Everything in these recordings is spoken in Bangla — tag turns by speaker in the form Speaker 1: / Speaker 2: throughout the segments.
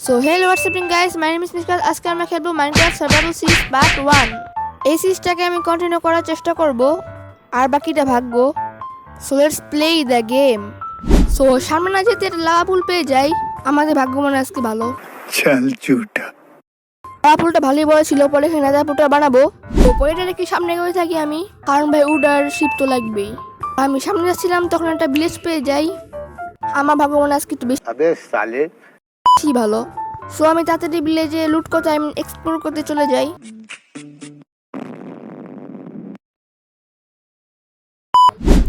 Speaker 1: So hello, what's happening guys? My name is Nishkat. আজকে আমরা খেলবো মাইনক্রাফট সার্ভাইভাল সিরিজ পার্ট 1। এই সিরিজটাকে আমি কন্টিনিউ করার চেষ্টা করব আর বাকিটা ভাগ্য। So let's play the game. So সামনে না যেতে লাভা ফুল পেয়ে যাই, আমাদের ভাগ্য মনে আজকে ভালো।
Speaker 2: চল ঝুটা।
Speaker 1: লাভা ফুলটা ভালোই বড় ছিল, পরে এখানে লাভা ফুলটা বানাবো। তো পরেটা রেখে সামনে এগোতে থাকি আমি, কারণ ভাই উডার শিপ তো লাগবেই। আমি সামনে যাচ্ছিলাম তখন একটা ভিলেজ পেয়ে যাই। আমার ভাগ্য মনে আজকে একটু
Speaker 2: আবে সালে
Speaker 1: বেশি ভালো। সো আমি তাড়াতাড়ি ভিলেজে লুট করতে এক্সপ্লোর করতে চলে যাই।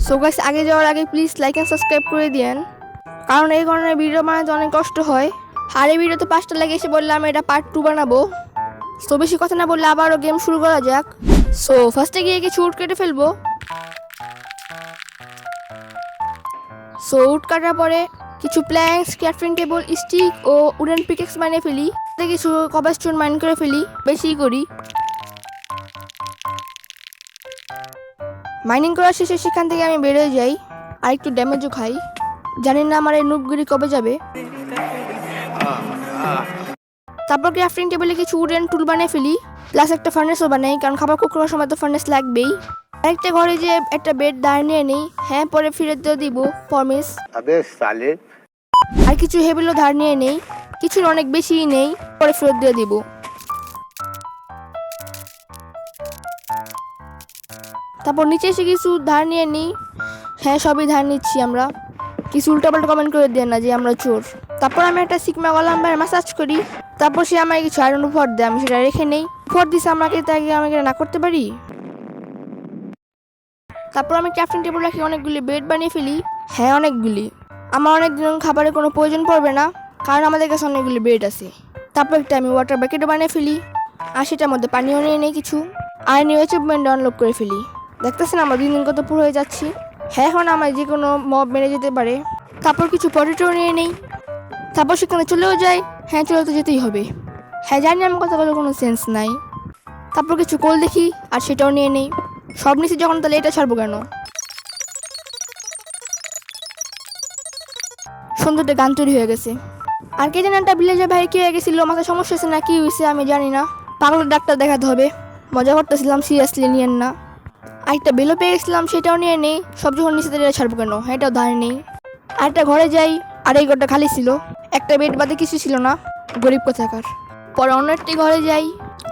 Speaker 1: সো গাইস, আগে যাওয়ার আগে প্লিজ লাইক এন্ড সাবস্ক্রাইব করে দিয়েন, কারণ এই ধরনের ভিডিও বানাতে অনেক কষ্ট হয়। আর এই ভিডিওতে 5টা লাগে এসে বললাম এটা পার্ট 2 বানাবো। সো বেশি কথা না বললে আবারও গেম শুরু করা যাক। সো ফার্স্টে গিয়ে কিছু উড কেটে ফেলবো। সো উড কাটার পরে কিছু প্ল্যাঙ্কস, ক্রাফটিং টেবল, স্টিক ও উডেন পিকেক্স বানিয়ে ফেলি। কিছু কবলস্টোন মাইন করে ফেলি, বেশি করি। মাইনিং করার শেষে সেখান থেকে আমি বেরোয় যাই আর একটু ড্যামেজও খাই। জানি না আমার এই নুবগুলি কবে যাবে। তারপর ক্রাফটিং টেবিলে কিছু উডেন টুল বানিয়ে ফেলি, প্লাস একটা ফার্নেসও বানাই, কারণ খাবার কুক করার সময় তো ফার্নেস লাগবেই। আরেকটা ঘরে যে একটা বেড দাঁড় নিয়ে নেই, হ্যাঁ পরে ফিরে দিয়ে দিব প্রমিস।
Speaker 2: আবে সালে
Speaker 1: আর কিছু হেবিলও ধার নিয়ে নেই, কিছুর অনেক বেশিই নেই, পরে ফেরত দিয়ে দিব। তারপর নিচে এসে কিছু ধার নিয়ে নিই, হ্যাঁ সবই ধার নিচ্ছি আমরা। কিছু উল্টাপাল্টা কমেন্ট করে দেন না যে আমরা চোর। তারপর আমি একটা সিগমা গলাম ভাই ম্যাসাজ করি। তারপর সে আমাকে কিছু আয়রন উপহার দেয়, আমি সেটা রেখে নেই। উপহার দিছে আমাকে, তাকে আমি না করতে পারি। তারপর আমি ক্রাফটিং টেবিল রাখি, অনেকগুলি বেড বানিয়ে ফেলি, হ্যাঁ অনেকগুলি। আমার অনেক দিন খাবারের কোনো প্রয়োজন পড়বে না, কারণ আমাদের কাছে অনেকগুলি বেড আছে। তারপর একটা আমি ওয়াটার ব্যাকেটও বানিয়ে ফেলি, আর সেটার মধ্যে পানিও নিয়ে নেই কিছু। আর নিউ অ্যাচিভমেন্ট ডাউনলোড করে ফেলি। দেখতেছেন আমরা দিন দিন কত পুরো হয়ে যাচ্ছি। হ্যাঁ এখন আমার যে কোনো মব মেরে যেতে পারে। তারপর কিছু পটেটো নিয়ে নেই, তারপর সেখানে চলেও যাই। হ্যাঁ চলে তো যেতেই হবে, হ্যাঁ জানি আমার কথা বলে কোনো সেন্স নাই। তারপর কিছু কোল দেখি আর সেটাও নিয়ে নেই। সব নিচে যখন তাহলে এটা ছাড়বো কেন। সুন্দরটা গান তৈরি হয়ে গেছে। আর কে যেন একটা ভিলেজের ভাই কি হয়ে গেছিল, মাথায় সমস্যা হয়েছে না কি হয়েছে আমি জানি না। পাগলের ডাক্তার দেখাতে হবে, মজা করতেছিলাম, সিরিয়াসলি নিয়েন না। আরেকটা বেলও পেয়ে গেছিলাম, সেটাও নিয়ে নেই। সব যখন নিচে এটা ছাড়বো কেন, হ্যাঁ এটাও ধার নেই। আরেকটা ঘরে যাই, আর এই ঘরটা খালি ছিল, একটা বেড বাদে কিছু ছিল না, গরিব কোথাকার। পরে অন্য একটি ঘরে যাই,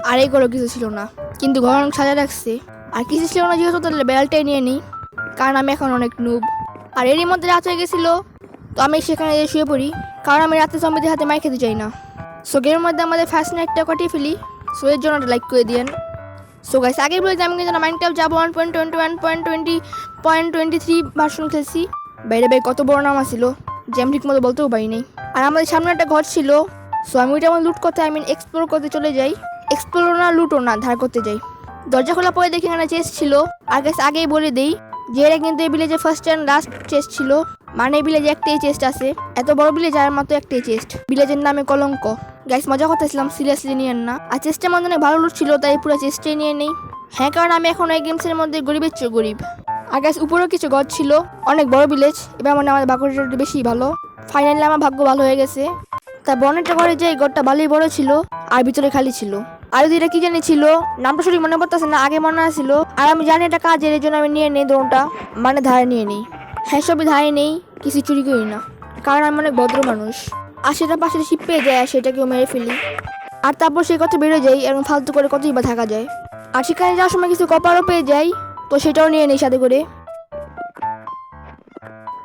Speaker 1: আর এই ঘরেও কিছু ছিল না, কিন্তু ঘর অনেক সাজা রাখছে। আর কিছু ছিল না যেহেতু, তাহলে বেলটাই নিয়ে নিই, কারণ আমি এখন অনেক নুব। আর এরই মধ্যে রাত হয়ে গেছিলো, তো আমি সেখানে শুয়ে পড়ি, কারণ আমি রাতে জম্বিদের হাতে মাই খেতে চাই না। সো গেমের মধ্যে আমাদের ফার্স্ট নাইটটা কাটিয়ে ফেলি। সো এর জন্য লাইক করে দিয়েন। সো গাইস, আগে বলে যে আমি কিন্তু মাইনক্রাফট যাবো 1.21.20.23 ভার্সন খেলছি। বাইরে ভাই কত বড় নাম ছিল যে আমি ঠিক মতো বলতেও পারিনি। আর আমাদের সামনে একটা ঘর ছিল। সো আমি ওইটা আমার লুট করতে এক্সপ্লোর করতে চলে যাই। এক্সপ্লোর না, লুটও না, ধার করতে যাই। দরজা খোলা পরে দেখি এখানে চেস্ট ছিল। আর গাইস আগেই বলে দিই যে এরা কিন্তু এই ভিলেজে ফার্স্ট অ্যান্ড লাস্ট চেস্ট ছিল, মানে এই ভিলেজে একটাই চেস্ট আছে। এত বড় ভিলেজ আর মাত্র একটাই চেস্ট, ভিলেজের নামে কলঙ্ক। গাইস মজা করতেছিলাম, সিরিয়াসলি নিয়েন না। আর চেস্টের মধ্যে অনেক ভালো লুট ছিল, তাই পুরো চেস্টে নিয়ে নেই। হ্যাঁ কারণ আমি এখন এই গেমসের মধ্যে গরিবের চেয়ে গরিব। আর গাইস উপরেও কিছু ঘর ছিল, অনেক বড় ভিলেজ। এবার মানে আমাদের ভাগ্যটা বেশি ভালো। ফাইনালি আমার ভাগ্য ভালো হয়ে গেছে। তার বনেটটা ঘরে যে ঘরটা ভালোই বড় ছিল, আর ভিতরে খালি ছিল। আর দুইটা কি জানি ছিল, নামটা সঠিক মনে পড়তেছে না, আগে মনে আসছিল। আর আমি জানি এটা কাজের, এই জন্য আমি নিয়ে নেই দোনটা, মানে ধারে নিয়ে নিই। হ্যাঁ সবই ধারে নেই, কিছু চুরি করি না, কারণ আমি অনেক ভদ্র মানুষ। আর সেটা পাশে শিপ পেয়ে যায়, আর সেটাকেও মেরে ফেলি। আর তারপর সেই কথা বেরো যাই, এবং ফালতু করে কতই বা থাকা যায়। আর সেখানে যাওয়ার সময় কিছু কপারও পেয়ে যাই, তো সেটাও নিয়ে নেই সাথে করে।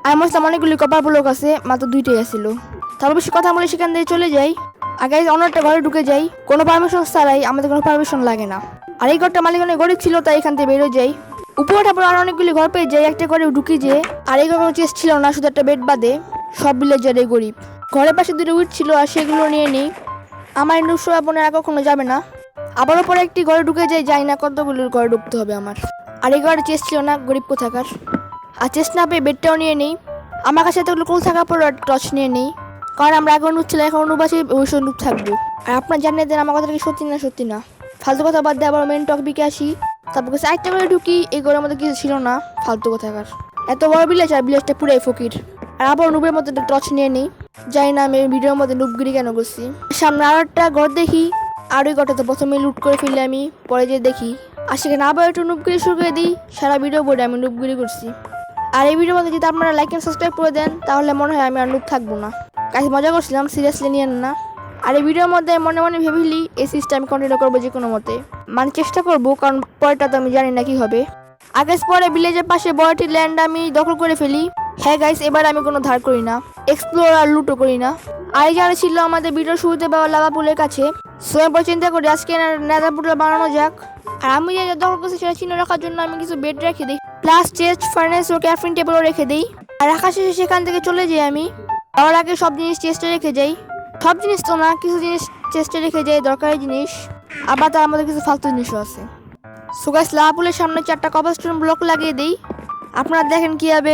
Speaker 1: আর মশলাম অনেকগুলি কপার ব্লক আছে, মাত্র 2টাই আসছিল। তারপর বেশি কথা বলে সেখান থেকে চলে যাই। আগে অন্য একটা ঘরে ঢুকে যাই, কোনো পারমিশন ছাড়াই, আমাদের কোনো পারমিশন লাগে না। আর এই ঘরটা মালিক অনেক গরিব ছিল, তাই এখান থেকে বেরো যাই। উপরে ঠাপুর আর অনেকগুলি ঘর পেয়ে যাই, একটা করে ঢুকি যে। আর এই ঘরে কোনো চেস্ট ছিল না, শুধু একটা বেড বাদে। সব ভিলেজারে গরিব। ঘরের পাশে 2টা উইট ছিল, আর সেগুলো নিয়ে নিই। আমার নুসো বোনেরা কখনো যাবে না। আবারও পরে একটি ঘরে ঢুকে যাই না কতগুলো ঘরে ঢুকতে হবে আমার। আর এই ঘরে চেস্ট ছিল না, গরিব কোথাকার। আর চেস্ট না পেয়ে বেডটাও নিয়ে নিই। আমার কাছে এতগুলো কুল থাকার পর টর্চ নিয়ে নিই, কারণ আমরা এখন নুব ছিল, এখন নুব আছি, ভবিষ্যৎ নুব থাকবো। আর আপনার জানিয়ে দেন আমার কথা কি সত্যি না সত্যি না। ফালতু কথা বাদ দিয়ে আবার মেন টপিকে আসি। তারপর কাছে আরেকটা করে ঢুকি, এই ঘরের মধ্যে কিছু ছিল না, ফালতু কোথাকার। এত বড় ভিলেজ, আর ভিলেজটা পুরাই ফকির। আর আবার নুবের মধ্যে টর্চ নিয়ে নিই। জানি না আমি ভিডিওর মধ্যে নুবগিরি কেন করছি। সামনে আরো একটা ঘর দেখি, আর ওই ঘরটা তো প্রথমে লুট করে ফেললে আমি, পরে যে দেখি আর সেখানে আবার একটু নুবগিরি শুরু করে দিই। সারা ভিডিও বোর্ডে আমি নুবগিরি করছি। আর এই ভিডিওর মধ্যে যদি আপনারা লাইক এন্ড সাবস্ক্রাইব করে দেন তাহলে মনে হয় আমি আর নুব থাকবো না। কাজ মজা করছিলাম, সিরিয়াসলি নিয়েন না। আর এই ভিডিওর মধ্যে মনে মনে ভেবেলি এই সিরিজটা আমি কন্টিনিউ করবো যে কোনো মতে, মানে চেষ্টা করবো, কারণ পরেরটা তো আমি জানি না কি হবে। আগে পরে ভিলেজের পাশে বড়টি ল্যান্ড আমি দখল করে ফেলি। হ্যাঁ গাইস, এবার আমি কোনো ধার করি না, এক্সপ্লোর আর লুটও করি না। আর এই জায়গা ছিল আমাদের ভিডিও শুরুতে পাওয়া লাভা পুলের কাছে। সোয়ের পর চিন্তা করি আজকে নেদার পুলটা বানানো যাক। আর আমি যে দখল করছি সেটা চিহ্ন রাখার জন্য আমি কিছু বেড রেখে দিই, প্লাস চেস্ট, ফার্নেস ও ক্যাফিন টেবিলও রেখে দিই। আর রাখা শেষে সেখান থেকে চলে যাই আমি। যাওয়ার আগে সব জিনিস চেস্টে রেখে যাই, সব জিনিস তো না, কিছু জিনিস চেস্টে রেখে যাই, দরকারি জিনিস। আবার তার মধ্যে কিছু ফালতু জিনিসও আছে। সো গাইস, লাভা পুলের সামনে 4টা কবলস্টোন ব্লক লাগিয়ে দিই। আপনারা দেখেন কিভাবে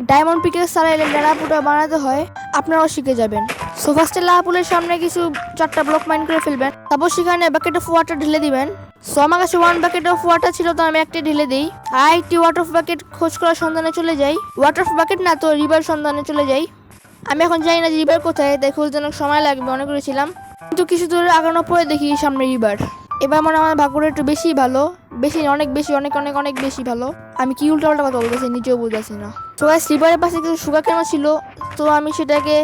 Speaker 1: ডায়মন্ড পিকের সারা এলে লাভাপুলটা বানাতে হয়, আপনারাও শিখে যাবেন। সো ফার্স্টে লাভাপুলের সামনে কিছু 4টা ব্লক মাইন করে ফেলবেন, তারপর সেখানে বাকেট অফ ওয়াটার ঢেলে দিবেন। সো আমার কাছে 1 বাকেট অফ ওয়াটার ছিল, তো আমি একটা ঢেলে দিই। আর একটি ওয়াটার অফ বাকেট খোঁজ করার সন্ধানে চলে যাই। ওয়াটার অফ বাকেট না তো রিভার সন্ধানে চলে যাই। আমি এখন জানি না যে রিভার কোথায়, তাই খুঁজতে অনেক সময় লাগবে মনে করেছিলাম, কিন্তু কিছু দূর আগানোর পরে দেখি সামনে রিভার। এবার মনে হয় আমার ভাগ্যটা একটু বেশি ভালো, বেশি অনেক বেশি, অনেক অনেক অনেক বেশি ভালো। আমি কি উল্টাপাল্টা কথা বলতেছি নিজেও বুঝতেছি না। তো গাইস, রিভারের পাশে কিছু সুগার কেন ছিল, তো আমি সেটাকে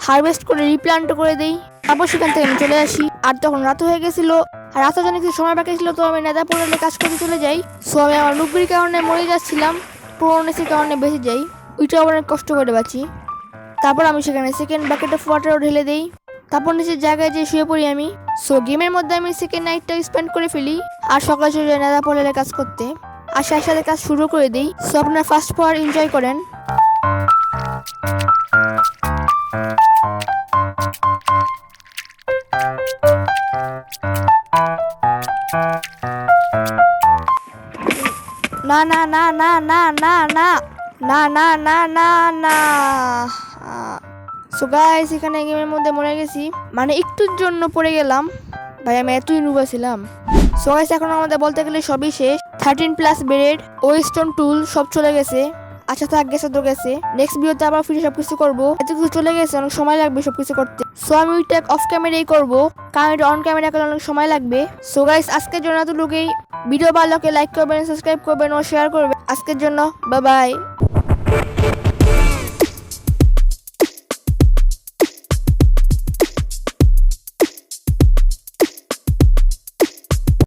Speaker 1: হারভেস্ট করে রিপ্লান্ট করে দিই। তারপর সেখান থেকে আমি চলে আসি। আর তখন রাত হয়ে গেছিল, আর রাতের জন্য কিছু সময় বাকি ছিল, তো আমি নেদা পোর্টালে কাজ করতে চলে যাই। সো আমি আমার নুবগির কারণে মরে যাচ্ছিলাম, পুরোনেসের কারণে বেঁচে যাই, ওইটাও অনেক কষ্ট করে বাঁচি। তারপর আমি সেখানে সেকেন্ড বাকেট অফ ওয়াটারও ঢেলে দিই। তারপর নিচের জায়গায় যে শুয়ে পড়ি আমি। সো গেমের মধ্যে আমি সেকেন্ড নাইটটা স্পেন্ড করে ফেলি, আর সকালে চলে যাই নেদা পোর্টালে কাজ করতে। আর সাথে সাথে কাজ শুরু করে দিই। সো আপনার ফার্স্ট পাওয়ার এনজয় করেন। না না না না না না না না না না না না। সো গাইস, এখানে গেমের মধ্যে মরে গেছি, মানে একটুর জন্য পড়ে গেলাম। ভাই আমি এতই নুবা ছিলাম। সো গাইস, এখন আমাদের বলতে গেলে সবই শেষ। 13+ বেড ও স্টোন টুল সব চলে গেছে। আচ্ছা থাক, গেছে তো গেছে, নেক্সট ভিডিওতে আবার ফিরে সবকিছু করবো। এত কিছু চলে গেছে, অনেক সময় লাগবে সবকিছু করতে। সো আমি ওইটা অফ ক্যামেরাই করবো, কারণ এটা অন ক্যামেরা করলে অনেক সময় লাগবে। সো গাইস, আজকের জন্য এতটুকুই। ভিডিও ভালো লাগলে লাইক করবেন, সাবস্ক্রাইব করবেন ও শেয়ার করবেন। আজকের জন্য বাই বাই।